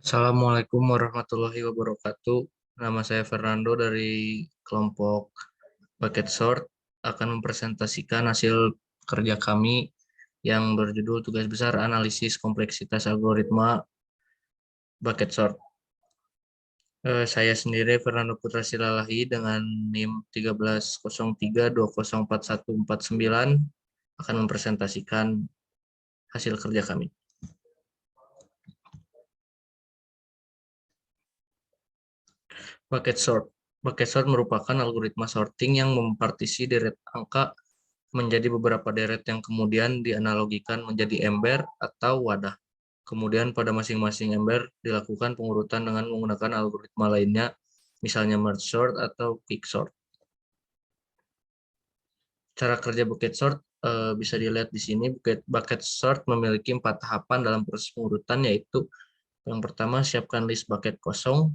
Assalamualaikum warahmatullahi wabarakatuh. Nama saya Fernando dari kelompok Bucket Sort akan mempresentasikan hasil kerja kami yang berjudul tugas besar analisis kompleksitas algoritma Bucket Sort. Saya sendiri Fernando Putra Silalahi dengan NIM 1303204149 akan mempresentasikan hasil kerja kami. Bucket sort. Bucket sort merupakan algoritma sorting yang mempartisi deret angka menjadi beberapa deret yang kemudian dianalogikan menjadi ember atau wadah. Kemudian pada masing-masing ember dilakukan pengurutan dengan menggunakan algoritma lainnya, misalnya merge sort atau quick sort. Cara kerja bucket sort bisa dilihat di sini. Bucket sort memiliki 4 tahapan dalam proses pengurutan, yaitu yang pertama siapkan list bucket kosong,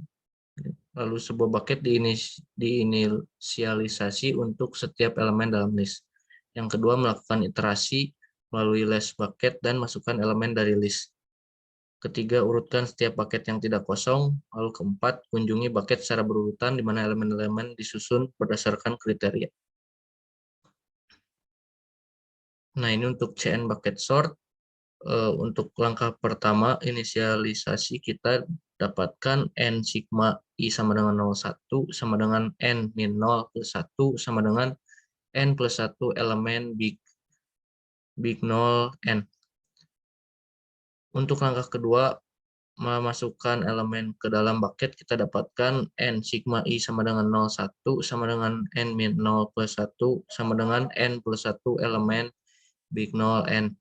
lalu sebuah bucket diinisialisasi untuk setiap elemen dalam list. Yang kedua, melakukan iterasi melalui list bucket dan masukkan elemen dari list. Ketiga, urutkan setiap bucket yang tidak kosong. Lalu keempat, kunjungi bucket secara berurutan di mana elemen-elemen disusun berdasarkan kriteria. Nah, ini untuk CN bucket sort. Untuk langkah pertama, inisialisasi kita dapatkan N sigma I sama dengan 01 sama dengan N min 0 plus 1 sama dengan N plus 1 elemen big 0 N. Untuk langkah kedua, memasukkan elemen ke dalam bucket, kita dapatkan N sigma I sama dengan 01 sama dengan N min 0 plus 1 sama dengan N plus 1 elemen big 0 N.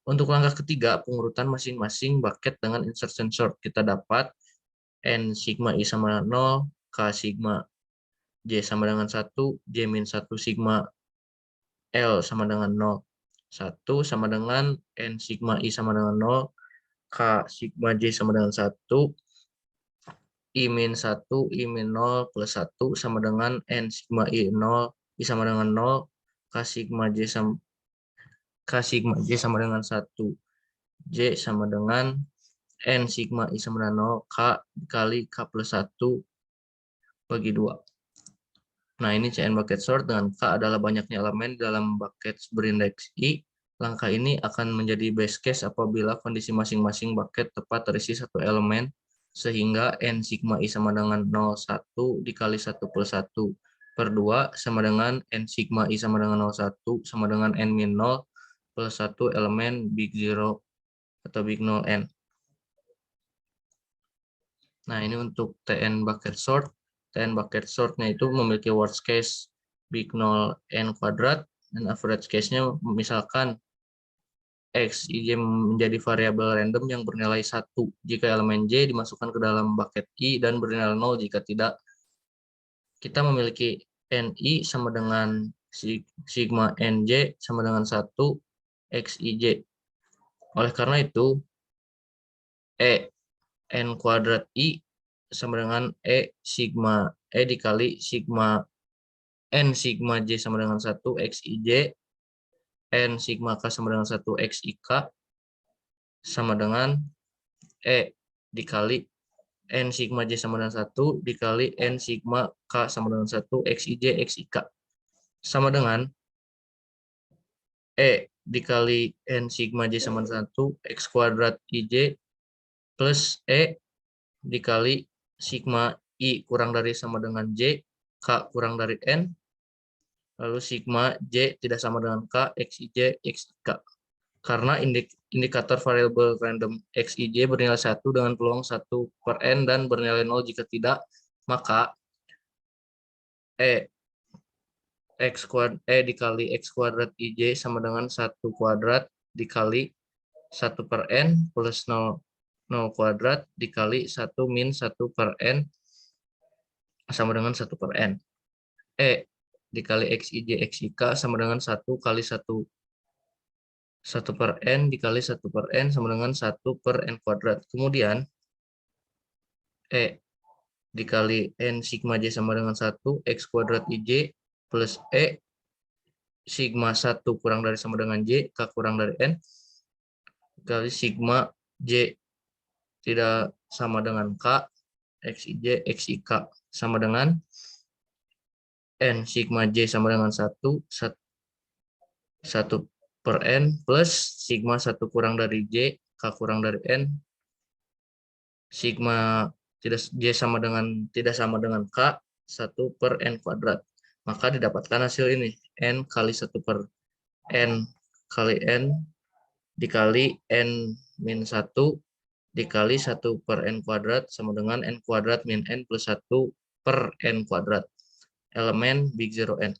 Untuk langkah ketiga, pengurutan masing-masing bucket dengan insertion sort. Kita dapat N sigma I sama 0, K sigma J sama dengan 1, J min 1 sigma L sama dengan 0. 1 sama dengan N sigma I sama dengan 0, K sigma J sama dengan 1, I min 1, I min 0 plus 1 sama dengan N sigma I 0, I sama dengan 0, K sigma J sama dengan 1. J sama dengan N sigma I sama dengan 0, K dikali K plus 1 bagi 2. Nah, ini CN bucket sort dengan K adalah banyaknya elemen dalam bucket berindeks I. Langkah ini akan menjadi base case apabila kondisi masing-masing bucket tepat terisi satu elemen, sehingga N sigma I sama dengan 01 dikali 1 plus 1 per 2 sama dengan N sigma I sama dengan 01 sama dengan N min 0 plus 1 elemen big 0 atau big 0 N. Nah, ini untuk TN bucket sort. TN bucket sort-nya itu memiliki worst case big 0 N kuadrat, dan average case-nya misalkan X, I, J menjadi variabel random yang bernilai 1 jika elemen J dimasukkan ke dalam bucket I dan bernilai 0 jika tidak. Kita memiliki NI sama dengan sigma NJ sama dengan 1 XIJ. Oleh karena itu, N kuadrat I sama dengan sigma dikali sigma N sigma J sama dengan 1 XIJ, N sigma K sama dengan 1 XIK sama dengan dikali N sigma J sama dengan 1 dikali N sigma K sama dengan 1 XIJ XIK sama dengan dikali N sigma J sama dengan 1 X kuadrat IJ plus dikali sigma I kurang dari sama dengan J, K kurang dari N, lalu sigma J tidak sama dengan K, XIJ, XIK. Karena indikator variabel random XIJ bernilai 1 dengan peluang 1 per N dan bernilai 0 jika tidak, maka dikali X kuadrat IJ sama dengan 1 kuadrat dikali 1 per N plus 0 kuadrat dikali 1 min 1 per N sama dengan 1 per N. Dikali XIJ XIK sama dengan 1 kali 1 per N dikali 1 per N sama dengan 1 per N kuadrat. Kemudian dikali N sigma J sama dengan 1 X kuadrat IJ plus sigma 1 kurang dari sama dengan J, K kurang dari N, dikali sigma J tidak sama dengan K, XIJ, XIK sama dengan N, sigma J sama dengan 1 per N, plus sigma 1 kurang dari J, K kurang dari N, sigma tidak sama dengan K, 1 per N kuadrat. Maka didapatkan hasil ini, N kali 1 per N kali N dikali N min 1 dikali 1 per N kuadrat sama dengan N kuadrat min N plus 1 per N kuadrat. Elemen big zero N.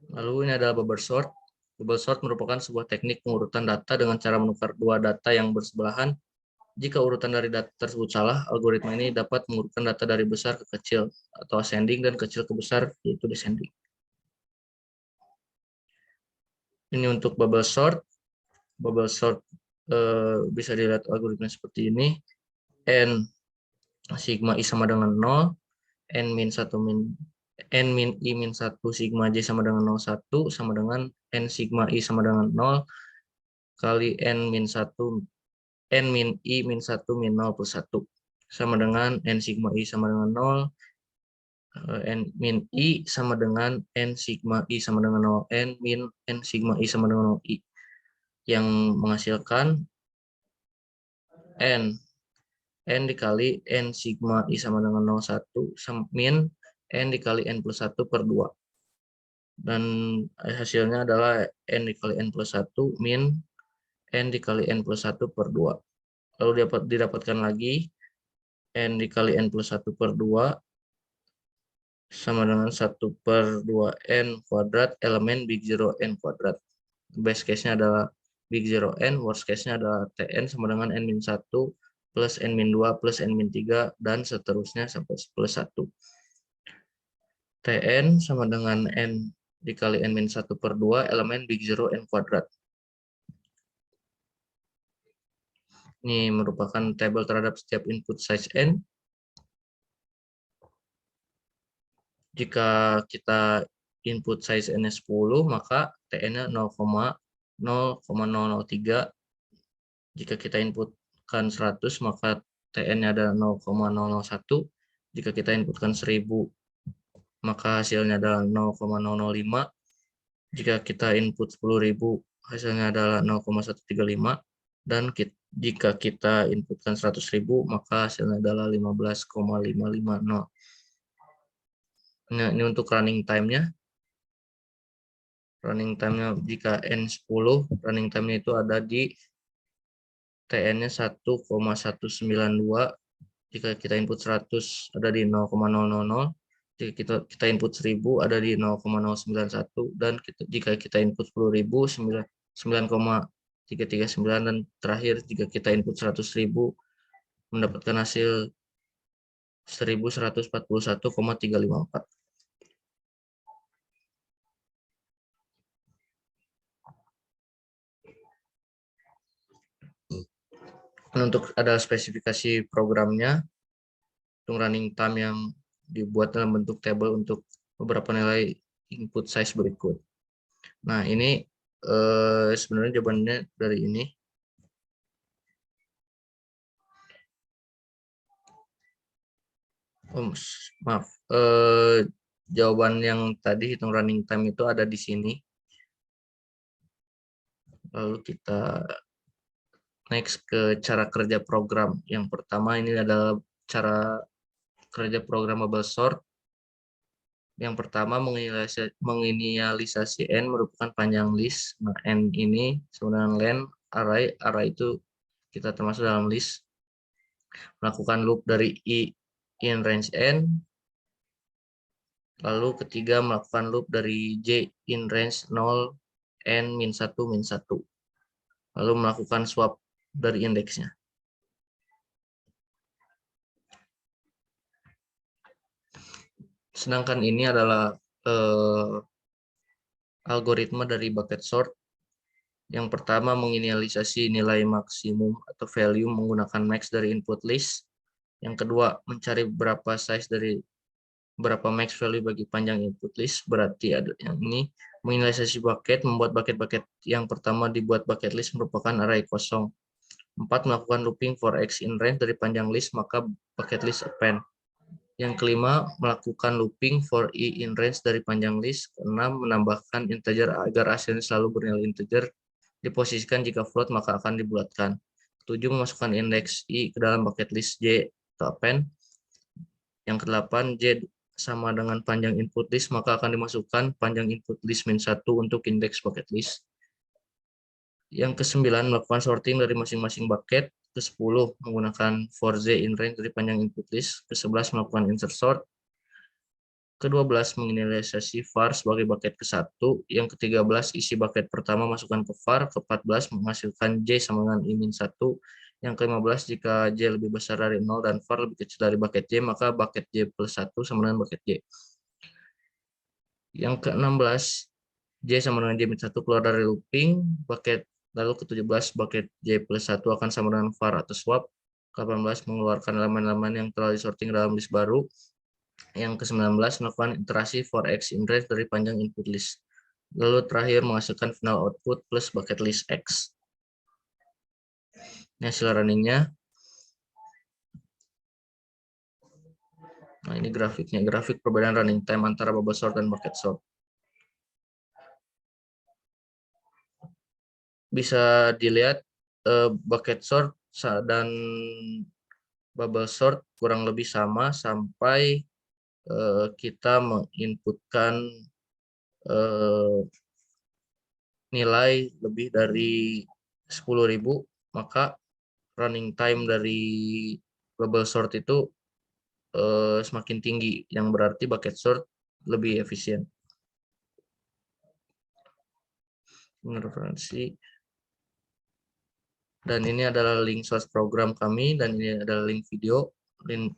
Lalu ini adalah bubble sort. Bubble sort merupakan sebuah teknik pengurutan data dengan cara menukar dua data yang bersebelahan. Jika urutan dari data tersebut salah, algoritma ini dapat mengurutkan data dari besar ke kecil atau ascending dan kecil ke besar, yaitu descending. Ini untuk bubble sort. Bubble sort bisa dilihat algoritma seperti ini. N sigma I sama dengan 0, N min 1 N min I min 1 sigma J sama dengan 0,1 sama dengan N sigma I sama dengan 0 kali N min 1 N min I min 1 min 0 plus 1 sama dengan N sigma I sama dengan 0, N min I sama dengan N sigma I sama dengan 0, N min N sigma I sama dengan 0 I, yang menghasilkan N dikali N sigma I sama dengan 0,1 min N dikali N plus 1 per 2. Dan hasilnya adalah N dikali N plus 1 min N dikali N plus 1 per 2. Lalu didapatkan lagi N dikali N plus 1 per 2 sama dengan 1 per 2N kuadrat elemen big zero N kuadrat. Best case-nya adalah big zero N, worst case-nya adalah Tn sama dengan N min 1 plus N min 2 plus N min 3 dan seterusnya sampai plus 1. Tn sama dengan N dikali N min 1 per 2 elemen big zero N kuadrat. Ini merupakan tabel terhadap setiap input size N. Jika kita input size N-nya 10, maka Tn-nya 0,0003. Jika kita inputkan 100, maka Tn-nya adalah 0,001. Jika kita inputkan 1000, maka hasilnya adalah 0,005. Jika kita input 10.000, hasilnya adalah 0,135. Dan jika kita inputkan 100.000, maka hasilnya adalah 15,550. Nah, ini untuk running time-nya. Running time-nya jika N10, running time-nya itu ada di Tn-nya 1,192. Jika kita input 100 ada di 0,000. Jika kita input 1000 ada di 0,091. Dan jika kita input 10.000 9,339. Dan terakhir jika kita input 100.000 mendapatkan hasil 1141,354. Untuk ada spesifikasi programnya, untuk running time yang dibuat dalam bentuk tabel untuk beberapa nilai input size berikut. Nah, ini sebenarnya jawabannya dari ini. Maaf, jawaban yang tadi hitung running time itu ada di sini. Lalu kita next ke cara kerja program. Yang pertama ini adalah cara kerja program bubble sort. Yang pertama menginisialisasi N merupakan panjang list. Nah, N ini sebenarnya len, array itu kita termasuk dalam list. Melakukan loop dari I in range N. Lalu ketiga melakukan loop dari J in range 0, N min 1 min 1. Lalu melakukan swap dari indeksnya. Sedangkan ini adalah algoritma dari bucket sort. Yang pertama menginisialisasi nilai maksimum atau value menggunakan max dari input list. Yang kedua mencari berapa size dari berapa max value bagi panjang input list. Berarti ada yang ini menginisialisasi bucket, membuat bucket-bucket yang pertama dibuat bucket list merupakan array kosong. 4. Melakukan looping for X in range dari panjang list, maka bucket list append. Yang kelima, melakukan looping for I in range dari panjang list. Keenam, menambahkan integer agar hasilnya selalu bernilai integer. Diposisikan jika float, maka akan dibulatkan. 7. Memasukkan indeks I ke dalam bucket list J atau append. Yang ke-8, J sama dengan panjang input list, maka akan dimasukkan panjang input list -1 untuk indeks bucket list. Yang ke-9, melakukan sorting dari masing-masing bucket. Ke-10, menggunakan for Z in range dari panjang input list. Ke-11, melakukan insert sort. Ke-12, menginisialisasi var sebagai bucket ke-1. Yang ke-13, isi bucket pertama masukkan ke var. Ke-14, menghasilkan J sama dengan I-1. Yang ke-15, jika J lebih besar dari 0 dan var lebih kecil dari bucket J, maka bucket J plus 1 sama dengan bucket J. Yang ke-16, J sama dengan J-1 keluar dari looping. Lalu ke-17, bucket J plus 1 akan sama dengan var atau swap. Ke-18, mengeluarkan elemen-elemen yang telah disorting dalam list baru. Yang ke-19, melakukan iterasi for X in range dari panjang input list. Lalu terakhir, menghasilkan final output plus bucket list X. Ini hasil runningnya. Nah, ini grafiknya. Grafik perbedaan running time antara bubble sort dan bucket sort. Bisa dilihat bucket sort dan bubble sort kurang lebih sama sampai kita menginputkan nilai lebih dari 10.000, maka running time dari bubble sort itu semakin tinggi, yang berarti bucket sort lebih efisien. Referensi. Dan ini adalah link source program kami, dan ini adalah link video,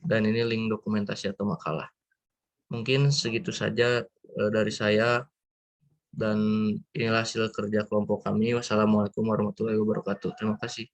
dan ini link dokumentasi atau makalah. Mungkin segitu saja dari saya, dan inilah hasil kerja kelompok kami. Wassalamualaikum warahmatullahi wabarakatuh. Terima kasih.